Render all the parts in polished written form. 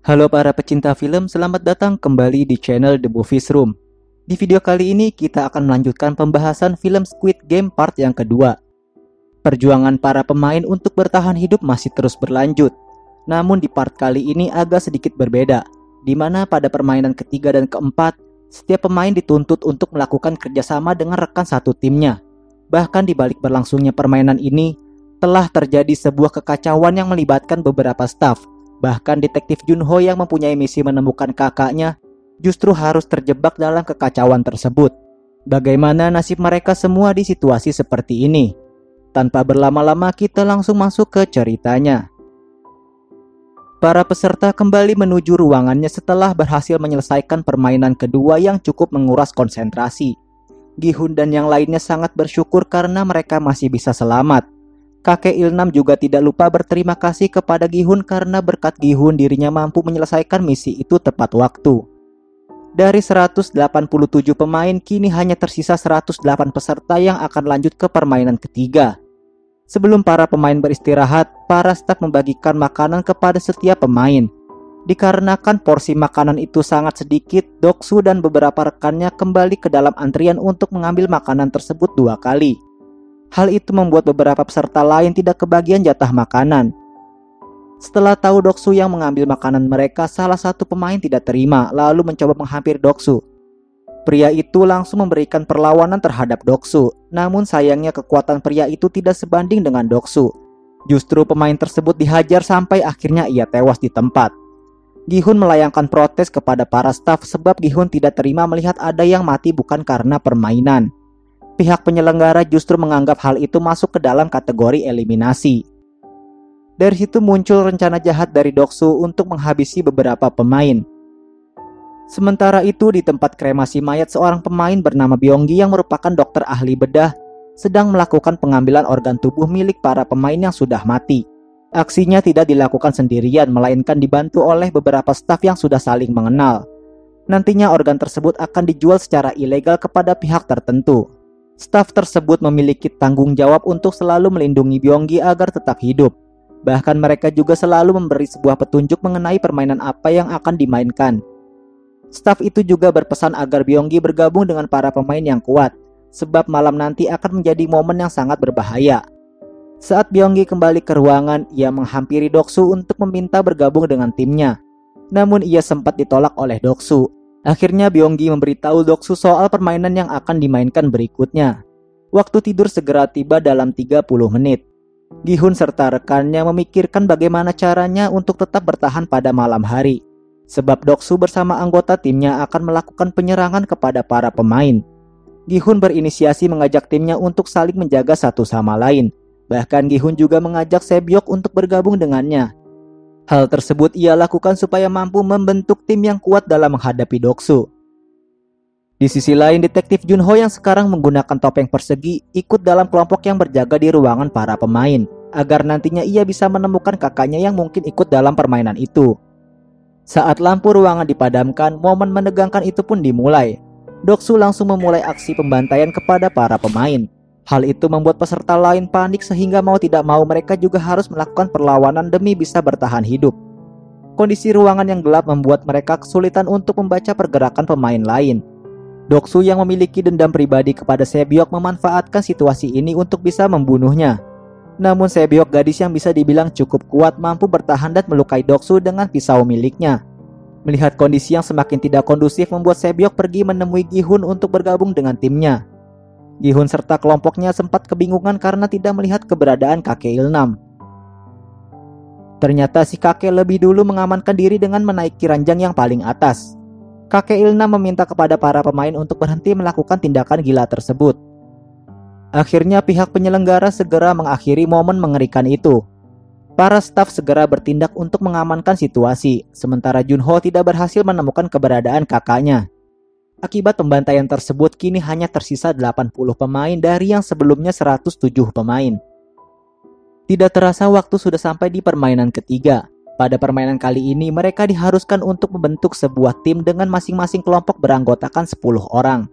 Halo para pecinta film, selamat datang kembali di channel The Movies Room. Di video kali ini kita akan melanjutkan pembahasan film Squid Game part yang kedua. Perjuangan para pemain untuk bertahan hidup masih terus berlanjut. Namun di part kali ini agak sedikit berbeda, di mana pada permainan ketiga dan keempat, setiap pemain dituntut untuk melakukan kerjasama dengan rekan satu timnya. Bahkan di balik berlangsungnya permainan ini, telah terjadi sebuah kekacauan yang melibatkan beberapa staf. Bahkan detektif Junho yang mempunyai misi menemukan kakaknya justru harus terjebak dalam kekacauan tersebut. Bagaimana nasib mereka semua di situasi seperti ini? Tanpa berlama-lama kita langsung masuk ke ceritanya. Para peserta kembali menuju ruangannya setelah berhasil menyelesaikan permainan kedua yang cukup menguras konsentrasi. Gi-hun dan yang lainnya sangat bersyukur karena mereka masih bisa selamat. Kakek Ilnam juga tidak lupa berterima kasih kepada Gi-hun karena berkat Gi-hun dirinya mampu menyelesaikan misi itu tepat waktu. Dari 187 pemain, kini hanya tersisa 108 peserta yang akan lanjut ke permainan ketiga. Sebelum para pemain beristirahat, para staf membagikan makanan kepada setiap pemain. Dikarenakan porsi makanan itu sangat sedikit, Doksu dan beberapa rekannya kembali ke dalam antrian untuk mengambil makanan tersebut 2 kali. Hal itu membuat beberapa peserta lain tidak kebagian jatah makanan. Setelah tahu Doksu yang mengambil makanan mereka, salah satu pemain tidak terima lalu mencoba menghampiri Doksu. Pria itu langsung memberikan perlawanan terhadap Doksu. Namun sayangnya kekuatan pria itu tidak sebanding dengan Doksu. Justru pemain tersebut dihajar sampai akhirnya ia tewas di tempat. Gi-hun melayangkan protes kepada para staf sebab Gi-hun tidak terima melihat ada yang mati bukan karena permainan. Pihak penyelenggara justru menganggap hal itu masuk ke dalam kategori eliminasi. Dari situ muncul rencana jahat dari Doksu untuk menghabisi beberapa pemain. Sementara itu di tempat kremasi mayat, seorang pemain bernama Byonggi yang merupakan dokter ahli bedah sedang melakukan pengambilan organ tubuh milik para pemain yang sudah mati. Aksinya tidak dilakukan sendirian, melainkan dibantu oleh beberapa staf yang sudah saling mengenal. Nantinya organ tersebut akan dijual secara ilegal kepada pihak tertentu. Staf tersebut memiliki tanggung jawab untuk selalu melindungi Byonggi agar tetap hidup. Bahkan mereka juga selalu memberi sebuah petunjuk mengenai permainan apa yang akan dimainkan. Staf itu juga berpesan agar Byonggi bergabung dengan para pemain yang kuat, sebab malam nanti akan menjadi momen yang sangat berbahaya. Saat Byonggi kembali ke ruangan, ia menghampiri Doksu untuk meminta bergabung dengan timnya. Namun ia sempat ditolak oleh Doksu. Akhirnya Byonggi memberitahu Doksu soal permainan yang akan dimainkan berikutnya. Waktu tidur segera tiba dalam 30 menit. Gi-hun serta rekannya memikirkan bagaimana caranya untuk tetap bertahan pada malam hari. Sebab Doksu bersama anggota timnya akan melakukan penyerangan kepada para pemain. Gi-hun berinisiasi mengajak timnya untuk saling menjaga satu sama lain. Bahkan Gi-hun juga mengajak Sebyok untuk bergabung dengannya. Hal tersebut ia lakukan supaya mampu membentuk tim yang kuat dalam menghadapi Doksu. Di sisi lain, detektif Junho yang sekarang menggunakan topeng persegi ikut dalam kelompok yang berjaga di ruangan para pemain, agar nantinya ia bisa menemukan kakaknya yang mungkin ikut dalam permainan itu. Saat lampu ruangan dipadamkan, momen menegangkan itu pun dimulai. Doksu langsung memulai aksi pembantaian kepada para pemain. Hal itu membuat peserta lain panik sehingga mau tidak mau mereka juga harus melakukan perlawanan demi bisa bertahan hidup. Kondisi ruangan yang gelap membuat mereka kesulitan untuk membaca pergerakan pemain lain. Doksu yang memiliki dendam pribadi kepada Sebyok memanfaatkan situasi ini untuk bisa membunuhnya. Namun Sebyok, gadis yang bisa dibilang cukup kuat, mampu bertahan dan melukai Doksu dengan pisau miliknya. Melihat kondisi yang semakin tidak kondusif membuat Sebyok pergi menemui Gi-hun untuk bergabung dengan timnya. Gi-hun serta kelompoknya sempat kebingungan karena tidak melihat keberadaan kakek Ilnam. Ternyata si kakek lebih dulu mengamankan diri dengan menaiki ranjang yang paling atas. Kakek Ilnam meminta kepada para pemain untuk berhenti melakukan tindakan gila tersebut. Akhirnya pihak penyelenggara segera mengakhiri momen mengerikan itu. Para staf segera bertindak untuk mengamankan situasi, sementara Junho tidak berhasil menemukan keberadaan kakaknya. Akibat pembantaian tersebut, kini hanya tersisa 80 pemain dari yang sebelumnya 107 pemain. Tidak terasa waktu sudah sampai di permainan ketiga. Pada permainan kali ini mereka diharuskan untuk membentuk sebuah tim dengan masing-masing kelompok beranggotakan 10 orang.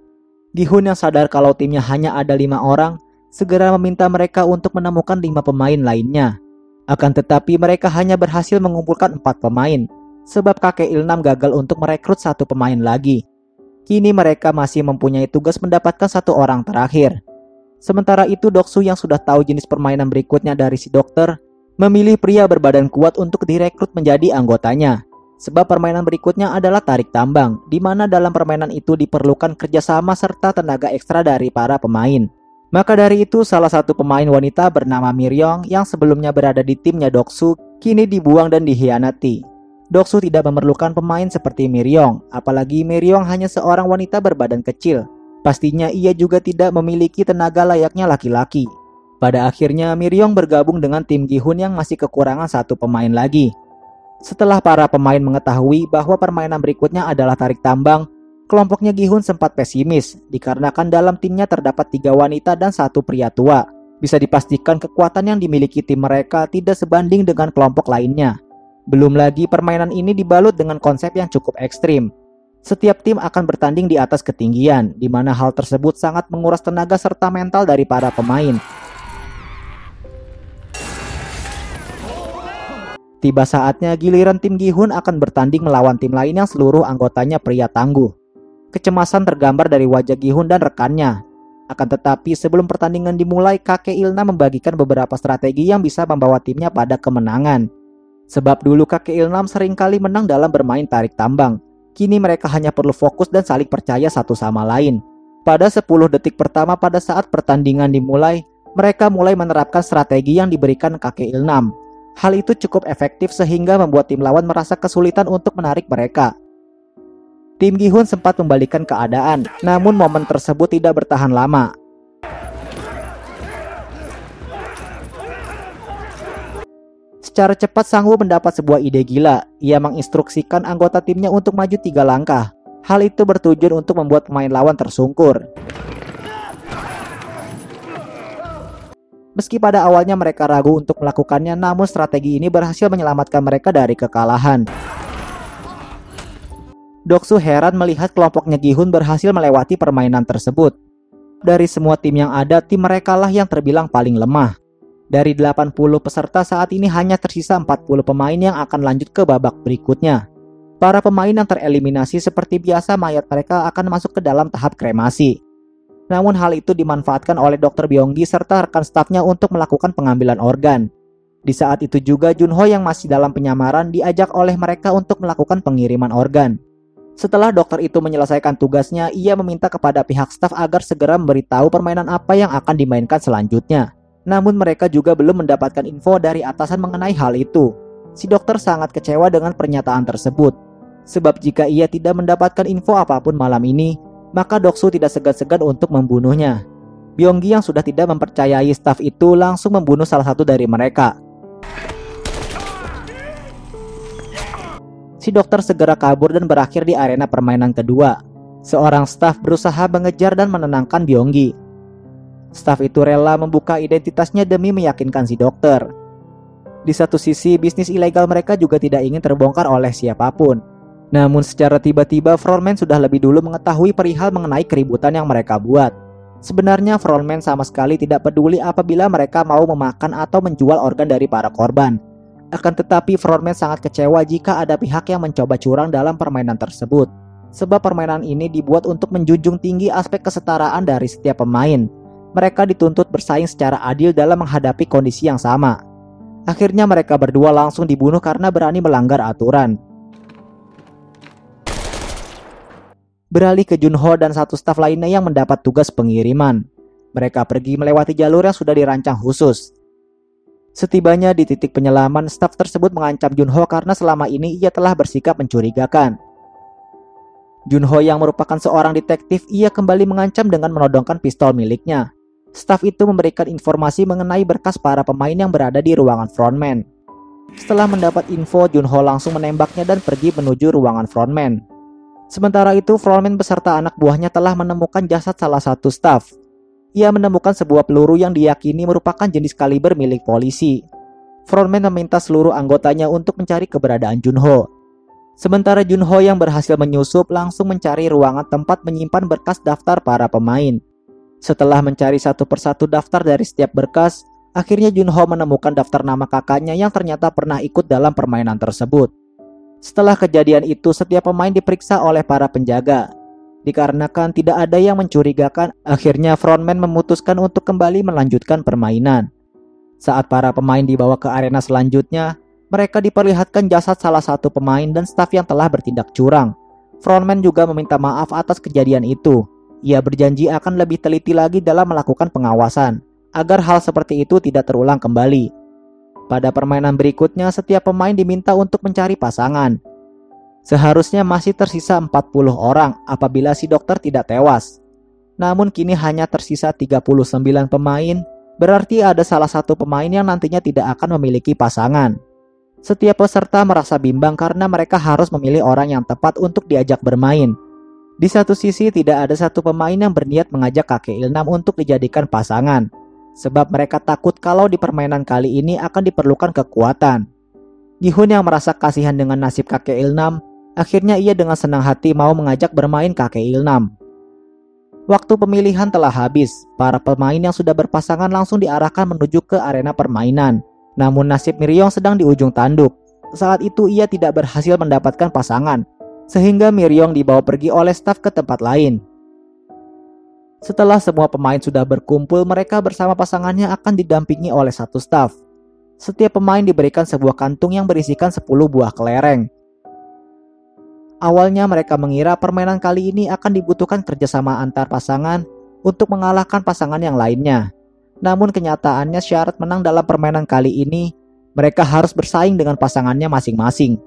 Gi-hun yang sadar kalau timnya hanya ada 5 orang, segera meminta mereka untuk menemukan 5 pemain lainnya. Akan tetapi mereka hanya berhasil mengumpulkan 4 pemain. sebab kakek Ilnam gagal untuk merekrut satu pemain lagi. Kini mereka masih mempunyai tugas mendapatkan satu orang terakhir. Sementara itu Doksu yang sudah tahu jenis permainan berikutnya dari si dokter, memilih pria berbadan kuat untuk direkrut menjadi anggotanya. Sebab permainan berikutnya adalah tarik tambang, di mana dalam permainan itu diperlukan kerjasama serta tenaga ekstra dari para pemain. Maka dari itu salah satu pemain wanita bernama Miryong yang sebelumnya berada di timnya Doksu, kini dibuang dan dikhianati. Doksu tidak memerlukan pemain seperti Miryong, apalagi Miryong hanya seorang wanita berbadan kecil. Pastinya ia juga tidak memiliki tenaga layaknya laki-laki. Pada akhirnya Miryong bergabung dengan tim Gi-hun yang masih kekurangan satu pemain lagi. Setelah para pemain mengetahui bahwa permainan berikutnya adalah tarik tambang, kelompoknya Gi-hun sempat pesimis dikarenakan dalam timnya terdapat 3 wanita dan 1 pria tua. Bisa dipastikan kekuatan yang dimiliki tim mereka tidak sebanding dengan kelompok lainnya. Belum lagi permainan ini dibalut dengan konsep yang cukup ekstrim. Setiap tim akan bertanding di atas ketinggian, di mana hal tersebut sangat menguras tenaga serta mental dari para pemain. Tiba saatnya giliran tim Gi-hun akan bertanding melawan tim lain yang seluruh anggotanya pria tangguh. Kecemasan tergambar dari wajah Gi-hun dan rekannya. Akan tetapi sebelum pertandingan dimulai, kakek Ilnam membagikan beberapa strategi yang bisa membawa timnya pada kemenangan. Sebab dulu kakek Ilnam seringkali menang dalam bermain tarik tambang. Kini mereka hanya perlu fokus dan saling percaya satu sama lain. Pada 10 detik pertama pada saat pertandingan dimulai, mereka mulai menerapkan strategi yang diberikan kakek Ilnam. Hal itu cukup efektif sehingga membuat tim lawan merasa kesulitan untuk menarik mereka. Tim Gi-hun sempat membalikkan keadaan, namun momen tersebut tidak bertahan lama. Secara cepat Sang-woo mendapat sebuah ide gila. Ia menginstruksikan anggota timnya untuk maju 3 langkah. Hal itu bertujuan untuk membuat pemain lawan tersungkur. Meski pada awalnya mereka ragu untuk melakukannya, namun strategi ini berhasil menyelamatkan mereka dari kekalahan. Doksu heran melihat kelompoknya Gi-hun berhasil melewati permainan tersebut. Dari semua tim yang ada, tim mereka lah yang terbilang paling lemah. Dari 80 peserta saat ini hanya tersisa 40 pemain yang akan lanjut ke babak berikutnya. Para pemain yang tereliminasi seperti biasa mayat mereka akan masuk ke dalam tahap kremasi. Namun hal itu dimanfaatkan oleh Dr. Byung-gi serta rekan stafnya untuk melakukan pengambilan organ. Di saat itu juga Junho yang masih dalam penyamaran diajak oleh mereka untuk melakukan pengiriman organ. Setelah dokter itu menyelesaikan tugasnya, ia meminta kepada pihak staf agar segera memberitahu permainan apa yang akan dimainkan selanjutnya. Namun mereka juga belum mendapatkan info dari atasan mengenai hal itu. Si dokter sangat kecewa dengan pernyataan tersebut. Sebab jika ia tidak mendapatkan info apapun malam ini, maka Doksu tidak segan-segan untuk membunuhnya. Byung-gi yang sudah tidak mempercayai staf itu langsung membunuh salah satu dari mereka. Si dokter segera kabur dan berakhir di arena permainan kedua. Seorang staf berusaha mengejar dan menenangkan Byung-gi. Staf itu rela membuka identitasnya demi meyakinkan si dokter. Di satu sisi, bisnis ilegal mereka juga tidak ingin terbongkar oleh siapapun. Namun secara tiba-tiba frontman sudah lebih dulu mengetahui perihal mengenai keributan yang mereka buat. Sebenarnya frontman sama sekali tidak peduli apabila mereka mau memakan atau menjual organ dari para korban. Akan tetapi frontman sangat kecewa jika ada pihak yang mencoba curang dalam permainan tersebut. Sebab permainan ini dibuat untuk menjunjung tinggi aspek kesetaraan dari setiap pemain. Mereka dituntut bersaing secara adil dalam menghadapi kondisi yang sama. Akhirnya mereka berdua langsung dibunuh karena berani melanggar aturan. Beralih ke Junho dan satu staf lainnya yang mendapat tugas pengiriman. Mereka pergi melewati jalur yang sudah dirancang khusus. Setibanya di titik penyelaman, staf tersebut mengancam Junho karena selama ini ia telah bersikap mencurigakan. Junho yang merupakan seorang detektif, ia kembali mengancam dengan menodongkan pistol miliknya. Staf itu memberikan informasi mengenai berkas para pemain yang berada di ruangan frontman. Setelah mendapat info, Junho langsung menembaknya dan pergi menuju ruangan frontman. Sementara itu, frontman beserta anak buahnya telah menemukan jasad salah satu staf. Ia menemukan sebuah peluru yang diyakini merupakan jenis kaliber milik polisi. Frontman meminta seluruh anggotanya untuk mencari keberadaan Junho. Sementara Junho yang berhasil menyusup langsung mencari ruangan tempat menyimpan berkas daftar para pemain. Setelah mencari satu persatu daftar dari setiap berkas, akhirnya Junho menemukan daftar nama kakaknya yang ternyata pernah ikut dalam permainan tersebut. Setelah kejadian itu, setiap pemain diperiksa oleh para penjaga. Dikarenakan tidak ada yang mencurigakan, akhirnya frontman memutuskan untuk kembali melanjutkan permainan. Saat para pemain dibawa ke arena selanjutnya, mereka diperlihatkan jasad salah satu pemain dan staf yang telah bertindak curang. Frontman juga meminta maaf atas kejadian itu. Ia berjanji akan lebih teliti lagi dalam melakukan pengawasan, agar hal seperti itu tidak terulang kembali. Pada permainan berikutnya, setiap pemain diminta untuk mencari pasangan. Seharusnya masih tersisa 40 orang apabila si dokter tidak tewas. Namun kini hanya tersisa 39 pemain, berarti ada salah satu pemain yang nantinya tidak akan memiliki pasangan. Setiap peserta merasa bimbang karena mereka harus memilih orang yang tepat untuk diajak bermain. Di satu sisi tidak ada satu pemain yang berniat mengajak kakek Ilnam untuk dijadikan pasangan, sebab mereka takut kalau di permainan kali ini akan diperlukan kekuatan. Gi-hun yang merasa kasihan dengan nasib kakek Ilnam, akhirnya ia dengan senang hati mau mengajak bermain kakek Ilnam. Waktu pemilihan telah habis, para pemain yang sudah berpasangan langsung diarahkan menuju ke arena permainan. Namun nasib Miryong sedang di ujung tanduk. Saat itu ia tidak berhasil mendapatkan pasangan, sehingga Miryong dibawa pergi oleh staf ke tempat lain. Setelah semua pemain sudah berkumpul, mereka bersama pasangannya akan didampingi oleh satu staf. Setiap pemain diberikan sebuah kantung yang berisikan 10 buah kelereng. Awalnya mereka mengira permainan kali ini akan dibutuhkan kerjasama antar pasangan untuk mengalahkan pasangan yang lainnya. Namun kenyataannya syarat menang dalam permainan kali ini, mereka harus bersaing dengan pasangannya masing-masing.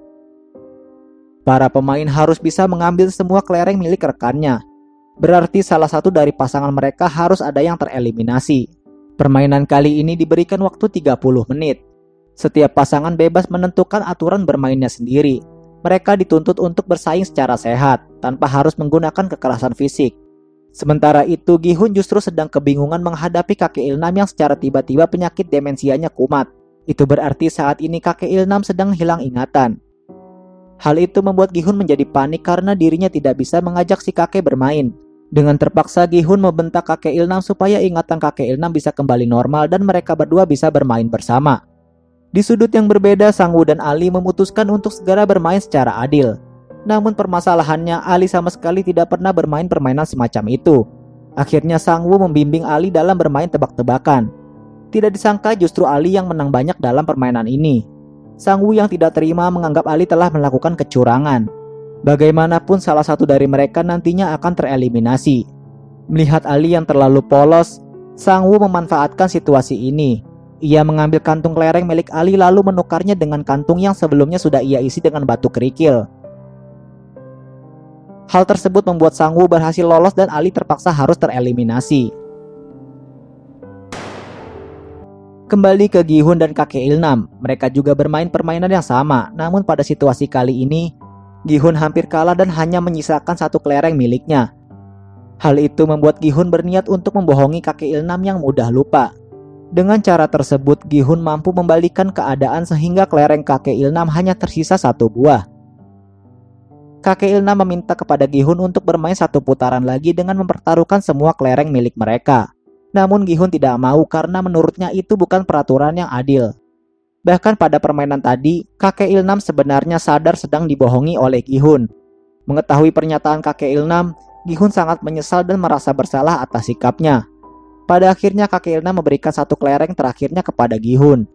Para pemain harus bisa mengambil semua kelereng milik rekannya. Berarti salah satu dari pasangan mereka harus ada yang tereliminasi. Permainan kali ini diberikan waktu 30 menit. Setiap pasangan bebas menentukan aturan bermainnya sendiri. Mereka dituntut untuk bersaing secara sehat, tanpa harus menggunakan kekerasan fisik. Sementara itu, Gi-hun justru sedang kebingungan menghadapi kakek Ilnam yang secara tiba-tiba penyakit demensianya kumat. Itu berarti saat ini kakek Ilnam sedang hilang ingatan. Hal itu membuat Gi-hun menjadi panik karena dirinya tidak bisa mengajak si kakek bermain. Dengan terpaksa Gi-hun membentak kakek Ilnam supaya ingatan kakek Ilnam bisa kembali normal dan mereka berdua bisa bermain bersama. Di sudut yang berbeda, Sang-woo dan Ali memutuskan untuk segera bermain secara adil. Namun permasalahannya, Ali sama sekali tidak pernah bermain permainan semacam itu. Akhirnya Sang-woo membimbing Ali dalam bermain tebak-tebakan. Tidak disangka justru Ali yang menang banyak dalam permainan ini. Sang-woo yang tidak terima menganggap Ali telah melakukan kecurangan. Bagaimanapun salah satu dari mereka nantinya akan tereliminasi. Melihat Ali yang terlalu polos, Sang-woo memanfaatkan situasi ini. Ia mengambil kantung kelereng milik Ali lalu menukarnya dengan kantung yang sebelumnya sudah ia isi dengan batu kerikil. Hal tersebut membuat Sang-woo berhasil lolos dan Ali terpaksa harus tereliminasi. Kembali ke Gi-hun dan kakek Ilnam, mereka juga bermain permainan yang sama. Namun pada situasi kali ini, Gi-hun hampir kalah dan hanya menyisakan satu kelereng miliknya. Hal itu membuat Gi-hun berniat untuk membohongi kakek Ilnam yang mudah lupa. Dengan cara tersebut, Gi-hun mampu membalikan keadaan sehingga kelereng kakek Ilnam hanya tersisa satu buah. Kakek Ilnam meminta kepada Gi-hun untuk bermain satu putaran lagi dengan mempertaruhkan semua kelereng milik mereka. Namun Gi-hun tidak mau karena menurutnya itu bukan peraturan yang adil. Bahkan pada permainan tadi, kakek Ilnam sebenarnya sadar sedang dibohongi oleh Gi-hun. Mengetahui pernyataan kakek Ilnam, Gi-hun sangat menyesal dan merasa bersalah atas sikapnya. Pada akhirnya kakek Ilnam memberikan satu kelereng terakhirnya kepada Gi-hun.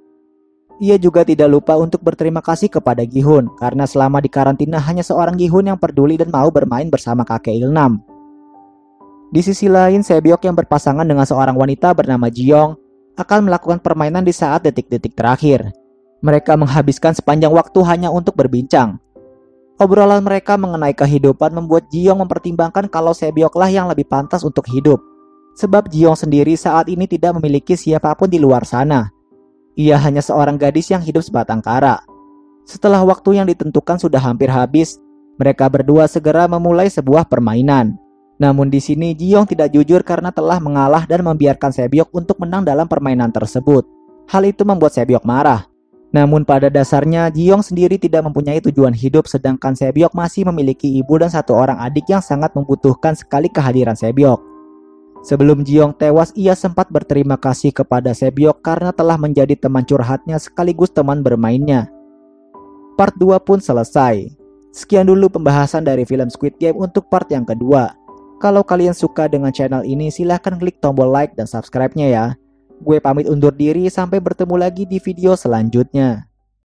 Ia juga tidak lupa untuk berterima kasih kepada Gi-hun karena selama di karantina hanya seorang Gi-hun yang peduli dan mau bermain bersama kakek Ilnam. Di sisi lain, Sebyok yang berpasangan dengan seorang wanita bernama Ji-young akan melakukan permainan di saat detik-detik terakhir. Mereka menghabiskan sepanjang waktu hanya untuk berbincang. Obrolan mereka mengenai kehidupan membuat Ji-young mempertimbangkan kalau Sebyoklah yang lebih pantas untuk hidup. Sebab Ji-young sendiri saat ini tidak memiliki siapapun di luar sana. Ia hanya seorang gadis yang hidup sebatang kara. Setelah waktu yang ditentukan sudah hampir habis, mereka berdua segera memulai sebuah permainan. Namun di sini Ji-young tidak jujur karena telah mengalah dan membiarkan Sebyok untuk menang dalam permainan tersebut. Hal itu membuat Sebyok marah. Namun pada dasarnya Ji-young sendiri tidak mempunyai tujuan hidup sedangkan Sebyok masih memiliki ibu dan satu orang adik yang sangat membutuhkan sekali kehadiran Sebyok. Sebelum Ji-young tewas, ia sempat berterima kasih kepada Sebyok karena telah menjadi teman curhatnya sekaligus teman bermainnya. part 2 pun selesai. Sekian dulu pembahasan dari film Squid Game untuk part yang kedua. Kalau kalian suka dengan channel ini, silahkan klik tombol like dan subscribe-nya ya. Gue pamit undur diri, sampai bertemu lagi di video selanjutnya.